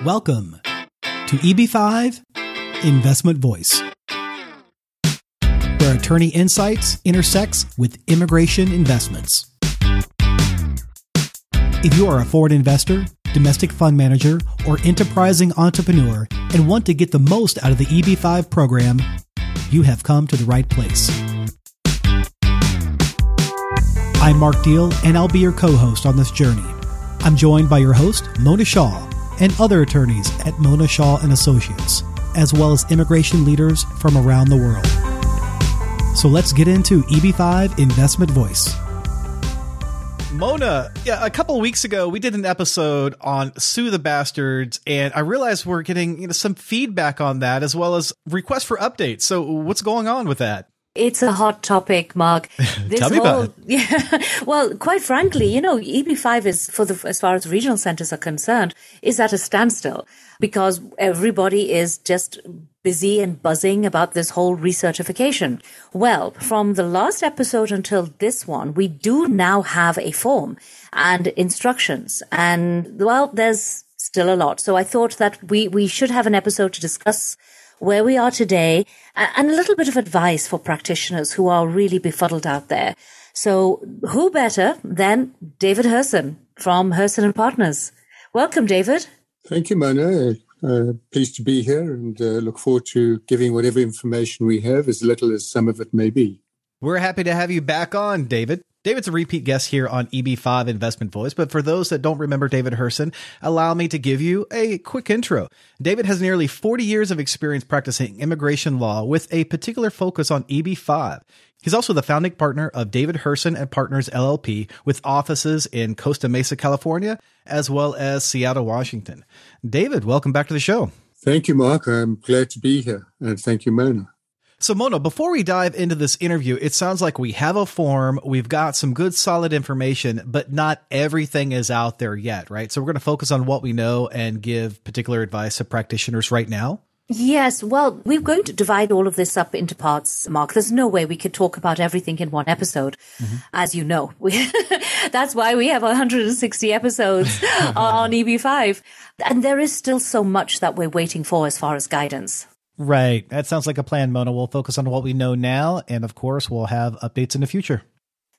Welcome to EB5 Investment Voice, where attorney insights intersects with immigration investments. If you are a foreign investor, domestic fund manager, or enterprising entrepreneur and want to get the most out of the EB5 program, you have come to the right place. I'm Mark Deal, and I'll be your co-host on this journey. I'm joined by your host, Mona Shah, and other attorneys at Mona Shah & Associates, as well as immigration leaders from around the world. So let's get into EB5 Investment Voice. Mona, a couple of weeks ago, we did an episode on Sue the Bastards, and I realized we're getting some feedback on that, as well as requests for updates. So what's going on with that? It's a hot topic, Mark. Tell me about it. Yeah, well, quite frankly, EB5 is, as far as regional centers are concerned, is at a standstill because everybody is just busy and buzzing about this whole recertification. Well, from the last episode until this one, we do now have a form and instructions. And, well, there's still a lot. So I thought that we should have an episode to discuss where we are today and a little bit of advice for practitioners who are really befuddled out there. So who better than David Hirson from Hirson Partners? Welcome, David. Thank you, Mona. Pleased to be here and look forward to giving whatever information we have, as little as some of it may be. We're happy to have you back on, David. David's a repeat guest here on EB5 Investment Voice, but for those that don't remember David Hirson, allow me to give you a quick intro. David has nearly 40 years of experience practicing immigration law with a particular focus on EB5. He's also the founding partner of David Hirson and Partners, LLP, with offices in Costa Mesa, California, as well as Seattle, Washington. David, welcome back to the show. Thank you, Mark. I'm glad to be here, and thank you, Mona. So, Mona, before we dive into this interview, it sounds like we have a form, we've got some good, solid information, but not everything is out there yet, right? So we're going to focus on what we know and give particular advice to practitioners right now. Yes, well, we're going to divide all of this up into parts, Mark. There's no way we could talk about everything in one episode, as you know. That's why we have 160 episodes on EB5. And there is still so much that we're waiting for as far as guidance. Right. That sounds like a plan, Mona. We'll focus on what we know now, and of course, we'll have updates in the future.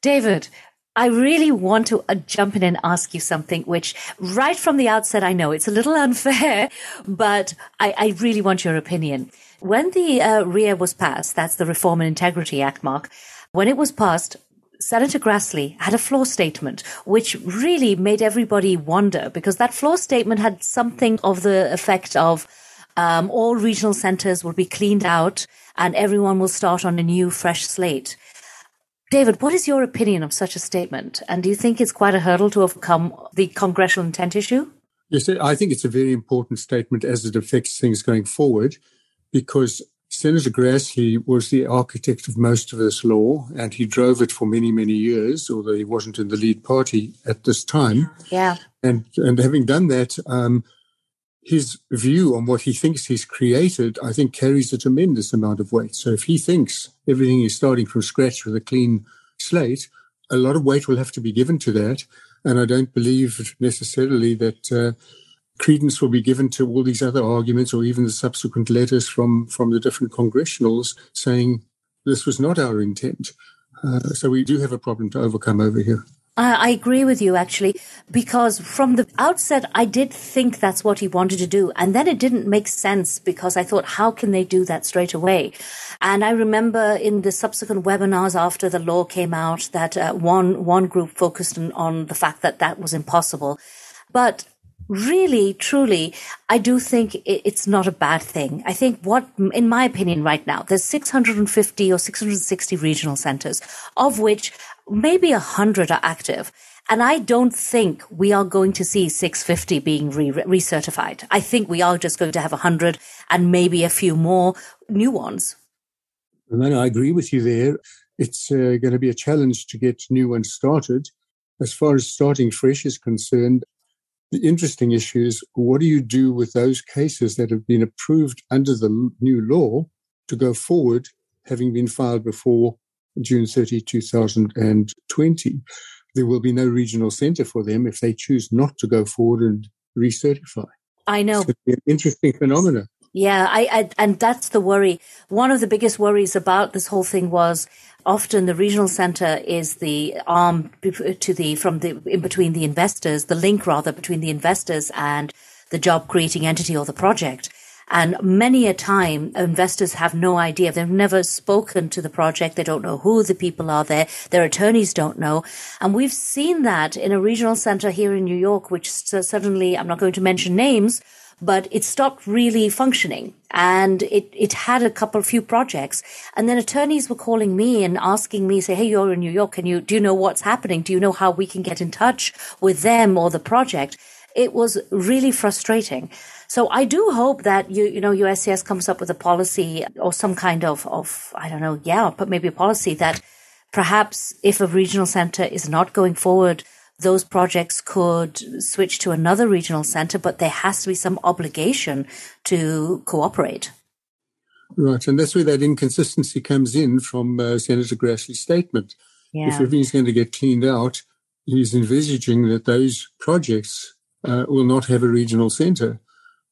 David, I really want to jump in and ask you something, which right from the outset, I know it's a little unfair, but I really want your opinion. When the RIA was passed, that's the Reform and Integrity Act, Mark, when it was passed, Senator Grassley had a floor statement, which really made everybody wonder, because that floor statement had something of the effect of all regional centers will be cleaned out and everyone will start on a new, fresh slate. David, what is your opinion of such a statement? And do you think it's quite a hurdle to overcome the congressional intent issue? Yes, I think it's a very important statement as it affects things going forward, because Senator Grassley was the architect of most of this law, and he drove it for many, many years, although he wasn't in the lead party at this time. Yeah. And having done that, his view on what he thinks he's created, I think, carries a tremendous amount of weight. So if he thinks everything is starting from scratch with a clean slate, a lot of weight will have to be given to that. And I don't believe necessarily that credence will be given to all these other arguments or even the subsequent letters from the different congressionals saying this was not our intent. So we do have a problem to overcome over here. I agree with you, actually, because from the outset, I did think that's what he wanted to do. And then it didn't make sense because I thought, how can they do that straight away? And I remember in the subsequent webinars after the law came out that one group focused on the fact that that was impossible. But really, truly, I do think it's not a bad thing. I think in my opinion right now, there's 650 or 660 regional centers, of which maybe 100 are active. And I don't think we are going to see 650 being recertified. I think we are just going to have 100 and maybe a few more new ones. And then I agree with you there. It's going to be a challenge to get new ones started. As far as starting fresh is concerned, the interesting issue is, what do you do with those cases that have been approved under the new law to go forward, having been filed before June 30, 2020? There will be no regional center for them if they choose not to go forward and recertify. I know. It's an interesting phenomena. Yeah, and that's the worry. One of the biggest worries about this whole thing was often the regional center is the arm in between the investors, the link rather between the investors and the job creating entity or the project. And many a time, investors have no idea. They've never spoken to the project. They don't know who the people are there. Their attorneys don't know. And we've seen that in a regional center here in New York, which suddenly, I'm not going to mention names, but it stopped really functioning. And it had a few projects. And then attorneys were calling me and asking me, say, hey, you're in New York. Do you know what's happening? Do you know how we can get in touch with them or the project? It was really frustrating. So I do hope that USCIS comes up with a policy or some kind of I don't know, but maybe a policy that perhaps if a regional center is not going forward, those projects could switch to another regional center, but there has to be some obligation to cooperate. Right, and that's where that inconsistency comes in from Senator Grassley's statement. Yeah. If everything's going to get cleaned out, he's envisaging that those projects will not have a regional center.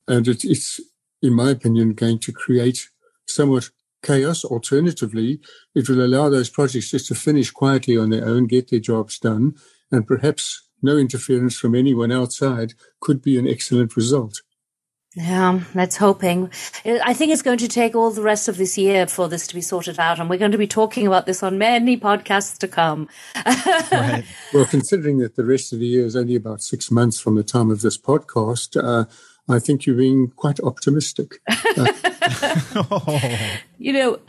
And it's, in my opinion, going to create somewhat chaos. Alternatively, it will allow those projects just to finish quietly on their own, get their jobs done, and perhaps no interference from anyone outside could be an excellent result. Yeah, that's hoping. I think it's going to take all the rest of this year for this to be sorted out, and we're going to be talking about this on many podcasts to come. Right. Well, considering that the rest of the year is only about 6 months from the time of this podcast, I think you're being quite optimistic.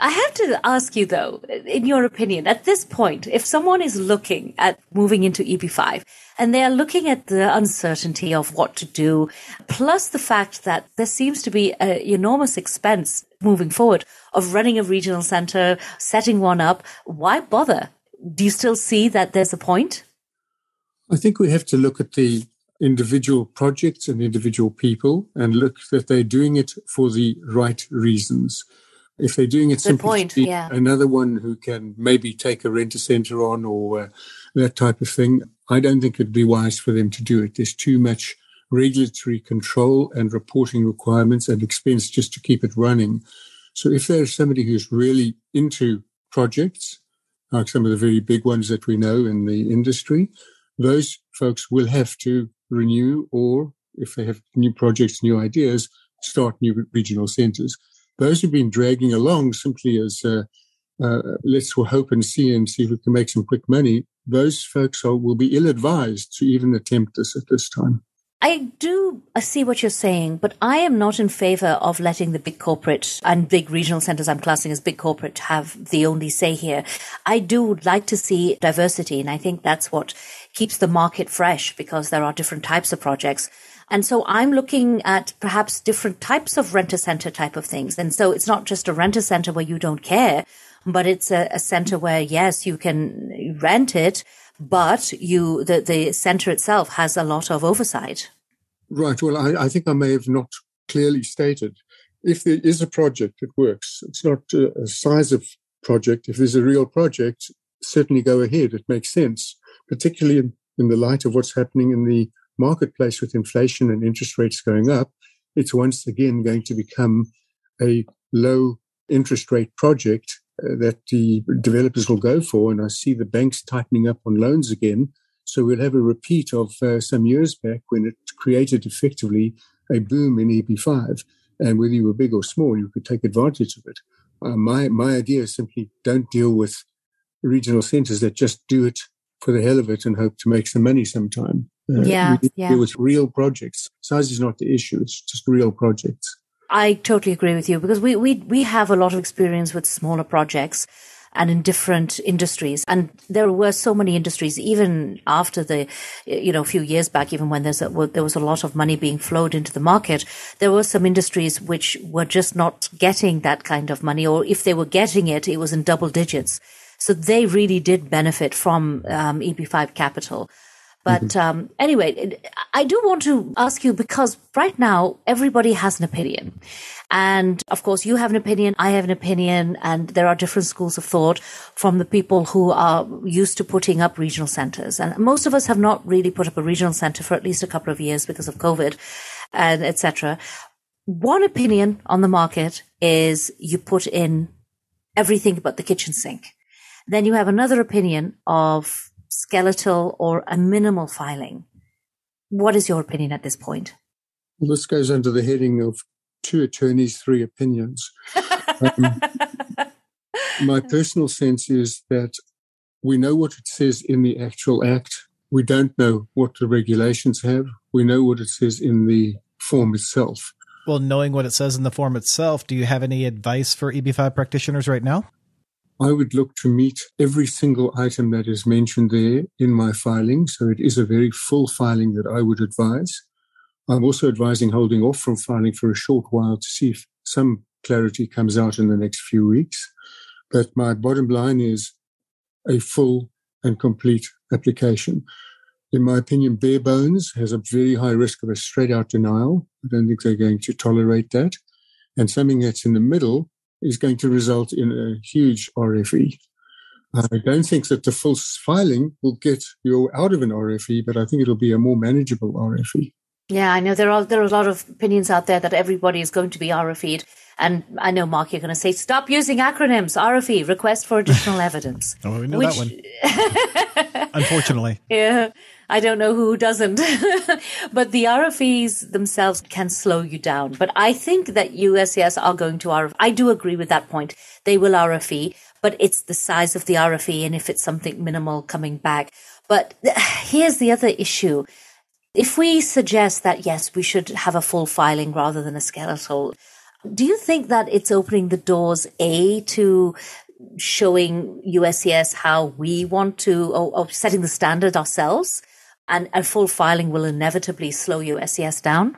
I have to ask you, though, in your opinion, at this point, if someone is looking at moving into EB5 and they are looking at the uncertainty of what to do, plus the fact that there seems to be an enormous expense moving forward of running a regional center, setting one up, why bother? Do you still see that there's a point? I think we have to look at the individual projects and individual people and look that they're doing it for the right reasons. If they're doing it simply to be another one who can maybe take a rent-a-center on or that type of thing, I don't think it'd be wise for them to do it. There's too much regulatory control and reporting requirements and expense just to keep it running. So if there's somebody who's really into projects, like some of the very big ones that we know in the industry, those folks will have to renew, or if they have new projects, new ideas, start new regional centers. Those who've been dragging along simply as let's hope and see if we can make some quick money, those folks will be ill-advised to even attempt this at this time. I see what you're saying, but I am not in favor of letting the big corporate and big regional centers I'm classing as big corporate have the only say here. I do like to see diversity, and I think that's what keeps the market fresh because there are different types of projects. And so I'm looking at perhaps different types of rent-a-center type of things. And so it's not just a rent-a-center where you don't care, but it's a center where, yes, you can rent it, but the center itself has a lot of oversight. Right. Well, I think I may have not clearly stated. If there is a project that works, it's not a size of project. If there's a real project, certainly go ahead. It makes sense, particularly in the light of what's happening in the marketplace with inflation and interest rates going up. It's once again going to become a low interest rate project that the developers will go for. And I see the banks tightening up on loans again. So we'll have a repeat of some years back when it created effectively a boom in EB5. And whether you were big or small, you could take advantage of it. My idea is simply don't deal with regional centers that just do it for the hell of it and hope to make some money sometime. We deal with real projects. Size is not the issue. It's just real projects. I totally agree with you because we have a lot of experience with smaller projects and in different industries. And there were so many industries, even after a few years back, even when there was a lot of money being flowed into the market, there were some industries which were just not getting that kind of money, or if they were getting it, it was in double digits. So they really did benefit from EB5 capital. But anyway, I do want to ask you, because right now everybody has an opinion. And of course, you have an opinion, I have an opinion, and there are different schools of thought from the people who are used to putting up regional centers. And most of us have not really put up a regional center for at least a couple of years because of COVID. and etc. One opinion on the market is you put in everything but the kitchen sink. Then you have another opinion of skeletal or a minimal filing. What is your opinion at this point? Well, this goes under the heading of two attorneys, three opinions. My personal sense is that we know what it says in the actual act. We don't know what the regulations have. We know what it says in the form itself. Well, knowing what it says in the form itself, do you have any advice for EB-5 practitioners right now? I would look to meet every single item that is mentioned there in my filing. So it is a very full filing that I would advise. I'm also advising holding off from filing for a short while to see if some clarity comes out in the next few weeks. But my bottom line is a full and complete application. In my opinion, bare bones has a very high risk of a straight-out denial. I don't think they're going to tolerate that. And something that's in the middle is going to result in a huge RFE. I don't think that the full filing will get you out of an RFE, but I think it'll be a more manageable RFE. Yeah, I know there are a lot of opinions out there that everybody is going to be RFE'd. And I know, Mark, you're going to say, stop using acronyms. RFE, request for additional evidence. Oh, we know that one. Unfortunately. Yeah, I don't know who doesn't. But the RFEs themselves can slow you down. But I think that USCIS are going to RFE. I do agree with that point. They will RFE, but it's the size of the RFE and if it's something minimal coming back. But here's the other issue. If we suggest that, yes, we should have a full filing rather than a skeletal, do you think that it's opening the doors, to showing USCIS how we want to, or setting the standard ourselves, and a full filing will inevitably slow USCIS down?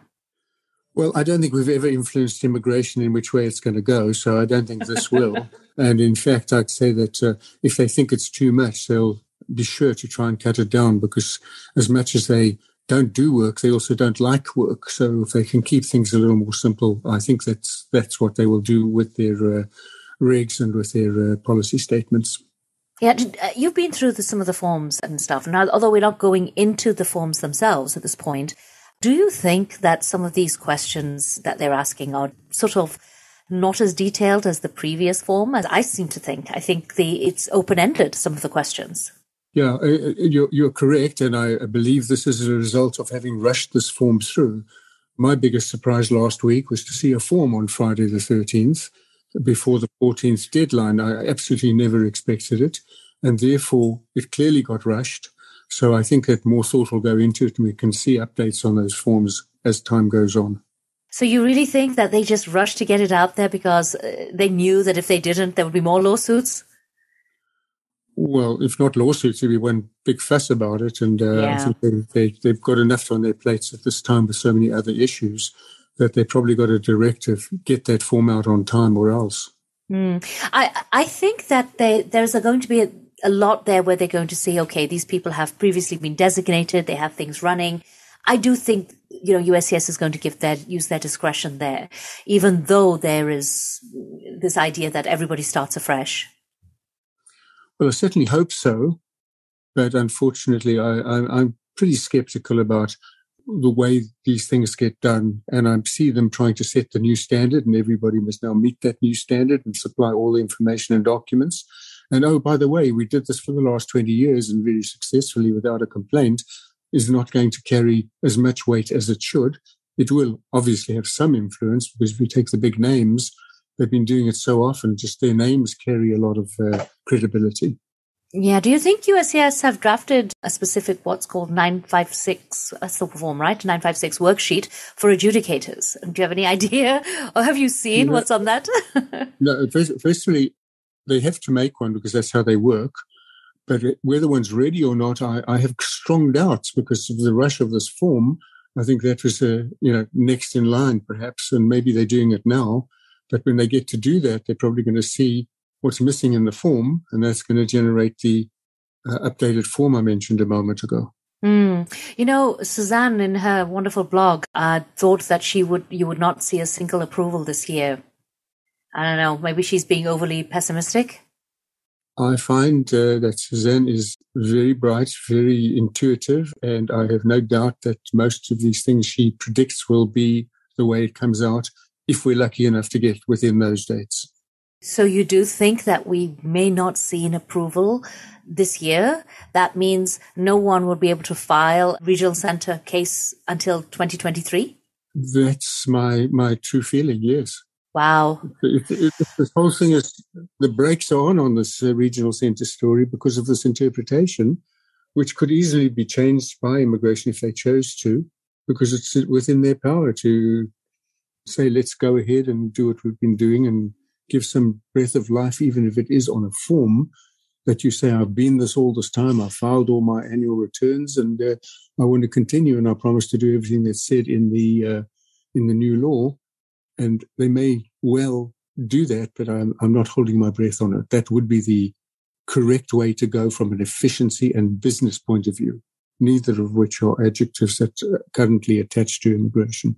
Well, I don't think we've ever influenced immigration in which way it's going to go, so I don't think this will. And in fact, I'd say that if they think it's too much, they'll be sure to try and cut it down, because as much as they don't do work, they also don't like work. So if they can keep things a little more simple, I think that's what they will do with their regs and with their policy statements. Yeah, you've been through some of the forms and stuff. Now, although we're not going into the forms themselves at this point, do you think that some of these questions that they're asking are sort of not as detailed as the previous form, as I seem to think? I think it's open-ended, some of the questions. Yeah, you're correct, and I believe this is a result of having rushed this form through. My biggest surprise last week was to see a form on Friday the 13th before the 14th deadline. I absolutely never expected it, and therefore it clearly got rushed. So I think that more thought will go into it, and we can see updates on those forms as time goes on. So you really think that they just rushed to get it out there because they knew that if they didn't, there would be more lawsuits? Well, if not lawsuits, there'll be one big fuss about it. And I think they've got enough on their plates at this time with so many other issues that they probably got a directive, get that form out on time or else. I think that there's going to be a lot there where they're going to say, okay, these people have previously been designated, they have things running. I do think, USCIS is going to use their discretion there, even though there is this idea that everybody starts afresh. Well, I certainly hope so, but unfortunately, I'm pretty skeptical about the way these things get done, and I see them trying to set the new standard, and everybody must now meet that new standard and supply all the information and documents. And oh, by the way, we did this for the last 20 years and very successfully without a complaint, is not going to carry as much weight as it should. It will obviously have some influence, because if you take the big names, they've been doing it so often, just their names carry a lot of credibility. Yeah. Do you think USCIS have drafted a specific, what's called 956, that's the form, right? 956 worksheet for adjudicators? Do you have any idea, or have you seen what's on that? No, firstly, they have to make one because that's how they work. But whether one's ready or not, I have strong doubts because of the rush of this form. I think that was next in line, perhaps, and maybe they're doing it now. But when they get to do that, they're probably going to see what's missing in the form, and that's going to generate the updated form I mentioned a moment ago. Suzanne, in her wonderful blog, thought that you would not see a single approval this year. I don't know, maybe she's being overly pessimistic? I find that Suzanne is very bright, very intuitive, and I have no doubt that most of these things she predicts will be the way it comes out if we're lucky enough to get within those dates. So you do think that we may not see an approval this year? That means no one will be able to file regional center case until 2023? That's my true feeling, yes. Wow. This whole thing is, the brakes are on this regional center story because of this interpretation, which could easily be changed by immigration if they chose to, because it's within their power to say, let's go ahead and do what we've been doing and give some breath of life, even if it is on a form that you say, I've been this all this time, I've filed all my annual returns, and I want to continue, and I promise to do everything that's said in the new law. And they may well do that, but I'm not holding my breath on it. That would be the correct way to go from an efficiency and business point of view, neither of which are adjectives that are currently attached to immigration.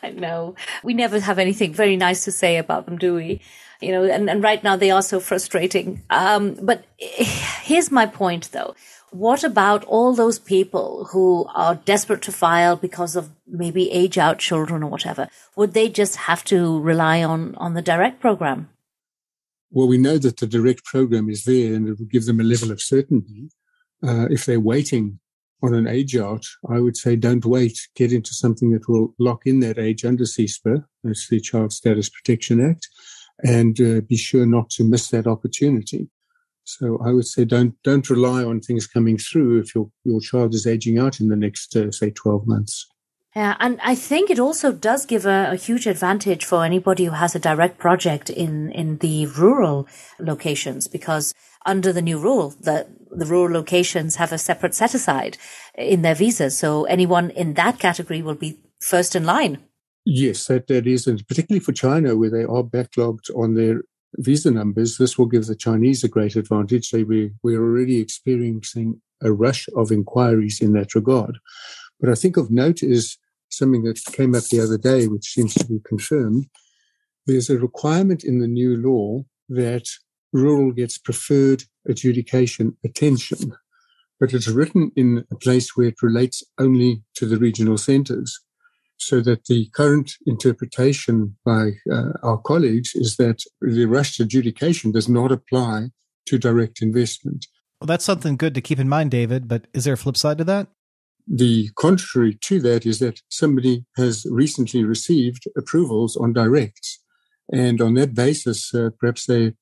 I know. We never have anything very nice to say about them, do we? You know, and right now they are so frustrating. But here's my point, though. What about all those people who are desperate to file because of maybe age-out children or whatever? Would they just have to rely on the direct program? Well, we know that the direct program is there and it will give them a level of certainty. If they're waiting on an age-out, I would say don't wait. Get into something that will lock in that age under CSPA, that's the Child Status Protection Act, and be sure not to miss that opportunity. So I would say don't rely on things coming through if your child is aging out in the next, say, 12 months. Yeah, and I think it also does give a huge advantage for anybody who has a direct project in the rural locations, because under the new rule, the rural locations have a separate set-aside in their visas. So anyone in that category will be first in line. Yes, that is, and particularly for China, where they are backlogged on their visa numbers, this will give the Chinese a great advantage. We're already experiencing a rush of inquiries in that regard. But I think of note is something that came up the other day, which seems to be confirmed. There's a requirement in the new law that rural gets preferred adjudication attention, but it's written in a place where it relates only to the regional centers. So that the current interpretation by our colleagues is that the rushed adjudication does not apply to direct investment. Well, that's something good to keep in mind, David, but is there a flip side to that? The contrary to that is that somebody has recently received approvals on directs, and on that basis, perhaps they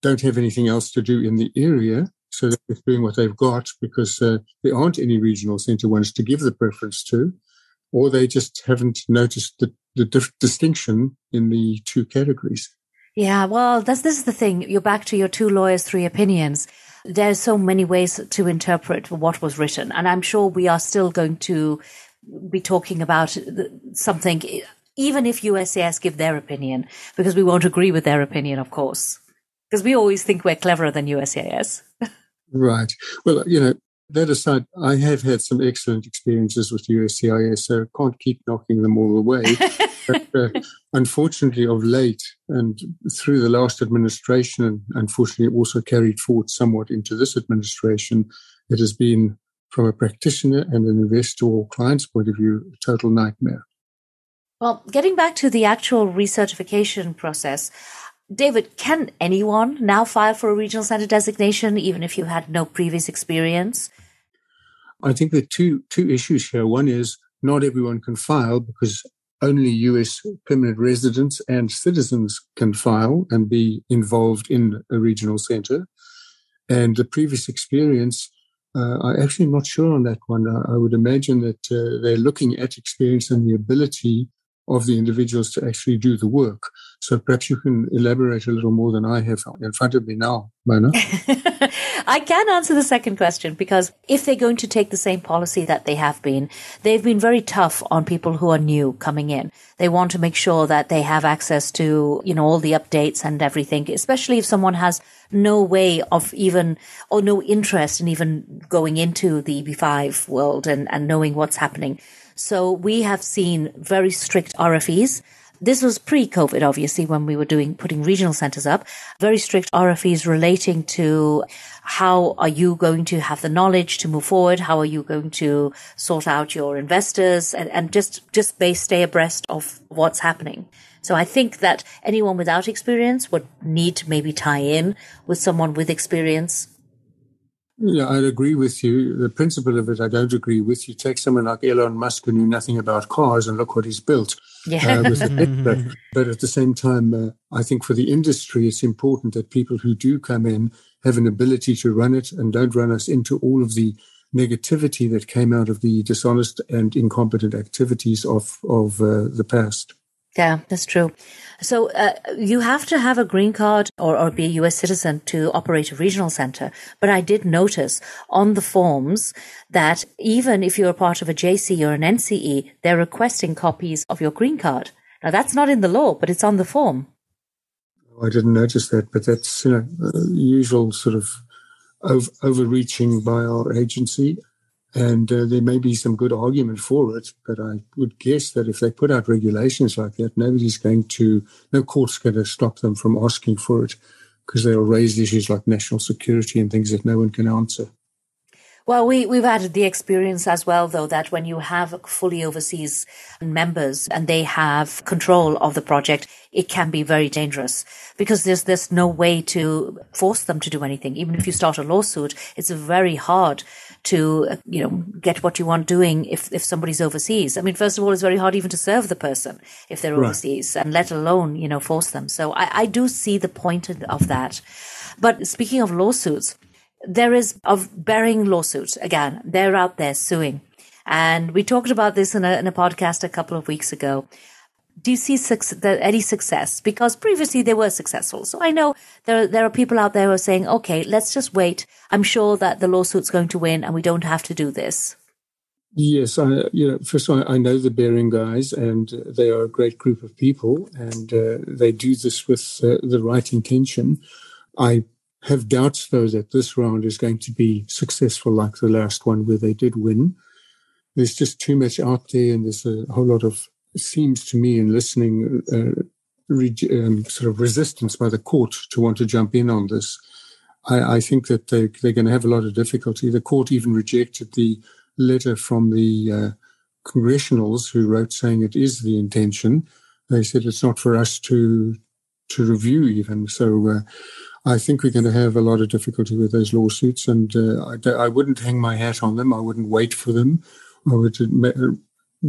don't have anything else to do in the area, so they're doing what they've got because there aren't any regional center ones to give the preference to, or they just haven't noticed the distinction in the two categories. Yeah, well, this is the thing. You're back to your two lawyers, three opinions. There's so many ways to interpret what was written, and I'm sure we are still going to be talking about something, even if USCIS give their opinion, because we won't agree with their opinion, of course, because we always think we're cleverer than USCIS. Right. Well, that aside, I have had some excellent experiences with USCIS, so I can't keep knocking them all away. But unfortunately, of late, and through the last administration, and unfortunately also carried forward somewhat into this administration, it has been, from a practitioner and an investor or client's point of view, a total nightmare. Well, getting back to the actual recertification process, David, can anyone now file for a regional center designation, even if you had no previous experience? I think there are two issues here. One is not everyone can file because only U.S. permanent residents and citizens can file and be involved in a regional center. And the previous experience, I'm actually not sure on that one. I would imagine that they're looking at experience and the ability of the individuals to actually do the work. So perhaps you can elaborate a little more than I have in front of me now, Mona. I can answer the second question, because if they're going to take the same policy that they have been, they've been very tough on people who are new coming in. They want to make sure that they have access to, all the updates and everything, especially if someone has no way of even, or no interest in even going into the EB5 world and knowing what's happening. So we have seen very strict RFEs This was pre-COVID, obviously, when we were putting regional centers up. Very strict RFEs relating to how are you going to have the knowledge to move forward? How are you going to sort out your investors and just stay abreast of what's happening? So I think that anyone without experience would need to maybe tie in with someone with experience. Yeah, I'd agree with you. The principle of it, I don't agree with. You take someone like Elon Musk who knew nothing about cars and look what he's built. Yeah. But at the same time, I think for the industry, it's important that people who do come in have an ability to run it and don't run us into all of the negativity that came out of the dishonest and incompetent activities of the past. Yeah, that's true. So you have to have a green card or be a U.S. citizen to operate a regional center. But I did notice on the forms that even if you're a part of a JC or an NCE, they're requesting copies of your green card. Now, that's not in the law, but it's on the form. I didn't notice that, but that's usual sort of overreaching by our agency. And there may be some good argument for it, but I would guess that if they put out regulations like that, no court's going to stop them from asking for it, because they'll raise issues like national security and things that no one can answer. Well, we've had the experience as well, though, that when you have fully overseas members and they have control of the project, it can be very dangerous because there's no way to force them to do anything. Even if you start a lawsuit, it's very hard to, get what you want doing if somebody's overseas. I mean, first of all, it's very hard even to serve the person if they're overseas, and let alone, force them. So I do see the point of that. But speaking of lawsuits, there is of bearing lawsuits. Again, they're out there suing. And we talked about this in a podcast a couple of weeks ago. Do you see any success? Because previously they were successful. So I know there are people out there who are saying, okay, let's just wait. I'm sure that the lawsuit's going to win and we don't have to do this. Yes, first of all, I know the bearing guys, and they are a great group of people, and they do this with the right intention. I have doubts, though, that this round is going to be successful like the last one where they did win. There's just too much out there, and there's a whole lot of, it seems to me in listening, sort of resistance by the court to want to jump in on this. I think that they're going to have a lot of difficulty. The court even rejected the letter from the congressionals who wrote saying it is the intention. They said it's not for us to review even. So I think we're going to have a lot of difficulty with those lawsuits, and I wouldn't hang my hat on them. I wouldn't wait for them. I would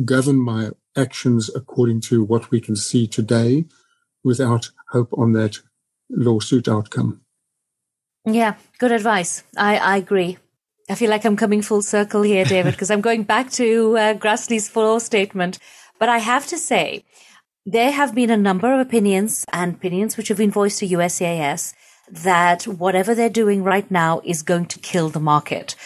govern my actions according to what we can see today without hope on that lawsuit outcome. Yeah, good advice. I agree. I feel like I'm coming full circle here, David, because I'm going back to Grassley's full statement. But I have to say, there have been a number of opinions which have been voiced to USCIS that whatever they're doing right now is going to kill the market.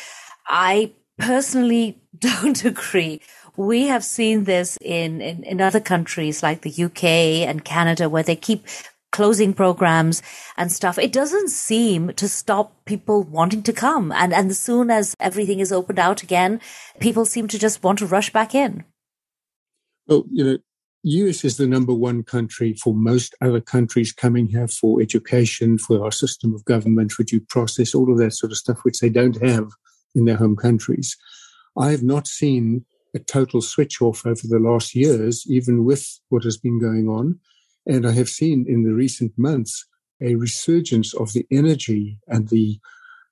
I personally don't agree. We have seen this in other countries like the UK and Canada, where they keep closing programs and stuff. It doesn't seem to stop people wanting to come. And as soon as everything is opened out again, people seem to just want to rush back in. Well, US is the number one country for most other countries coming here for education, for our system of government, for due process, all of that sort of stuff, which they don't have in their home countries. I have not seen a total switch off over the last years, even with what has been going on. And I have seen in the recent months a resurgence of the energy and the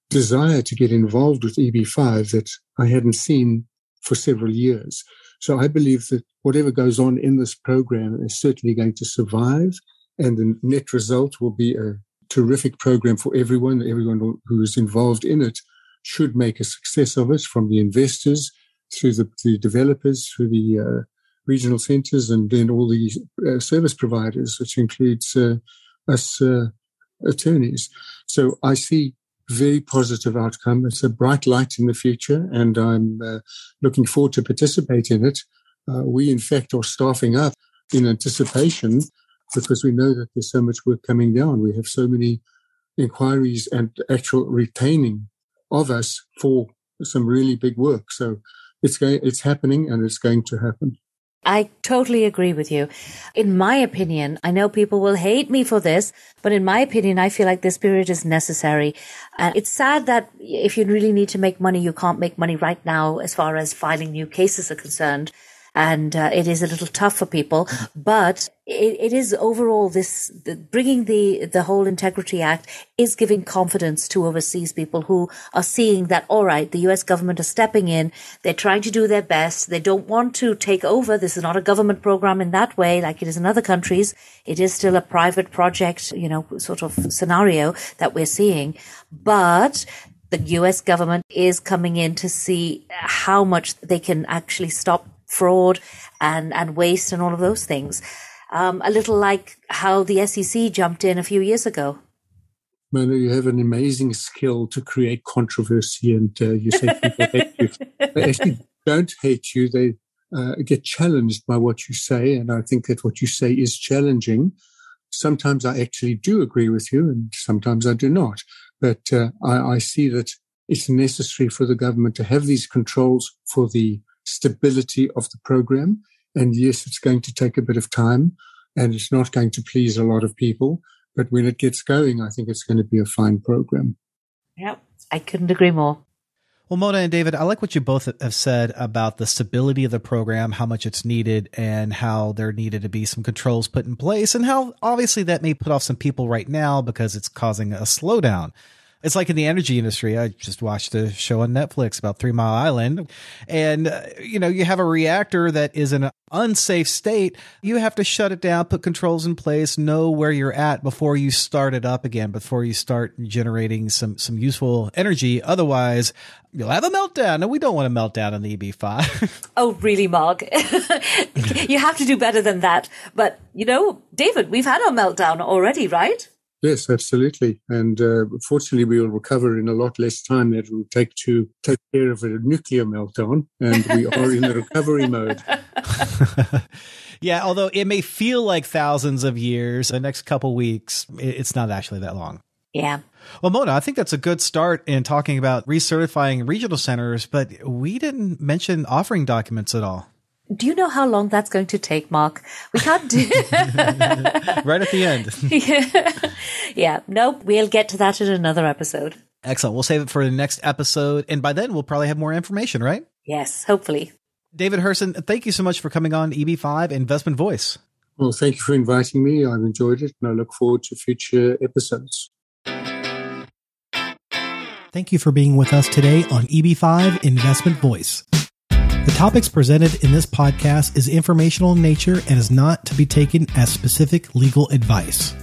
desire to get involved with EB5 that I hadn't seen for several years. So I believe that whatever goes on in this program is certainly going to survive, and the net result will be a terrific program for everyone. Everyone who is involved in it should make a success of it, from the investors through the developers, through the regional centers, and then all the service providers, which includes us attorneys. So I see very positive outcome. It's a bright light in the future, and I'm looking forward to participate in it. We, in fact, are staffing up in anticipation because we know that there's so much work coming down. We have so many inquiries and actual retaining of us for some really big work. So it's happening, and it's going to happen. I totally agree with you. In my opinion, I know people will hate me for this, but in my opinion, I feel like this period is necessary. And it's sad that if you really need to make money, you can't make money right now as far as filing new cases are concerned. And it is a little tough for people, but it is overall bringing the whole Integrity Act is giving confidence to overseas people who are seeing that, all right, the US government is stepping in. They're trying to do their best. They don't want to take over. This is not a government program in that way, like it is in other countries. It is still a private project, sort of scenario that we're seeing. But the US government is coming in to see how much they can actually stop fraud and waste and all of those things. A little like how the SEC jumped in a few years ago. Mona, you have an amazing skill to create controversy, and you say people hate you. They actually don't hate you. They get challenged by what you say, and I think that what you say is challenging. Sometimes I actually do agree with you, and sometimes I do not. But I see that it's necessary for the government to have these controls for the stability of the program. And yes, it's going to take a bit of time, and it's not going to please a lot of people. But when it gets going, I think it's going to be a fine program. Yeah, I couldn't agree more. Well, Mona and David, I like what you both have said about the stability of the program, how much it's needed, and how there needed to be some controls put in place, and how obviously that may put off some people right now because it's causing a slowdown. It's like in the energy industry. I just watched a show on Netflix about 3 Mile Island. And, you have a reactor that is in an unsafe state. You have to shut it down, put controls in place, know where you're at before you start it up again, before you start generating some useful energy. Otherwise, you'll have a meltdown. And we don't want a meltdown in the EB5. Oh, really, Mark? You have to do better than that. But, David, we've had our meltdown already, right? Yes, absolutely. And fortunately, we will recover in a lot less time than it will take to take care of a nuclear meltdown. And we are in the recovery mode. Yeah, although it may feel like thousands of years, the next couple weeks, it's not actually that long. Yeah. Well, Mona, I think that's a good start in talking about recertifying regional centers, but we didn't mention offering documents at all. Do you know how long that's going to take, Mark? We can't do right at the end. Yeah. Nope. We'll get to that in another episode. Excellent. We'll save it for the next episode. And by then, we'll probably have more information, right? Yes, hopefully. David Hirson, thank you so much for coming on EB5 Investment Voice. Well, thank you for inviting me. I've enjoyed it, and I look forward to future episodes. Thank you for being with us today on EB5 Investment Voice. The topics presented in this podcast is informational in nature and is not to be taken as specific legal advice.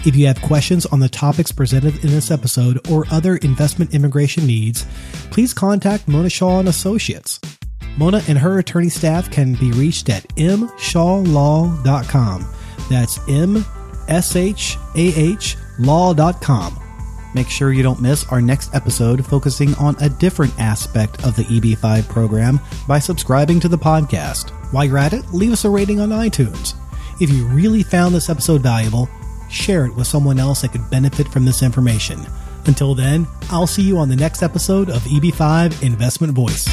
If you have questions on the topics presented in this episode or other investment immigration needs, please contact Mona Shah and Associates. Mona and her attorney staff can be reached at mshawlaw.com. That's mshawlaw.com. Make sure you don't miss our next episode focusing on a different aspect of the EB5 program by subscribing to the podcast. While you're at it, leave us a rating on iTunes. If you really found this episode valuable, share it with someone else that could benefit from this information. Until then, I'll see you on the next episode of EB5 Investment Voice.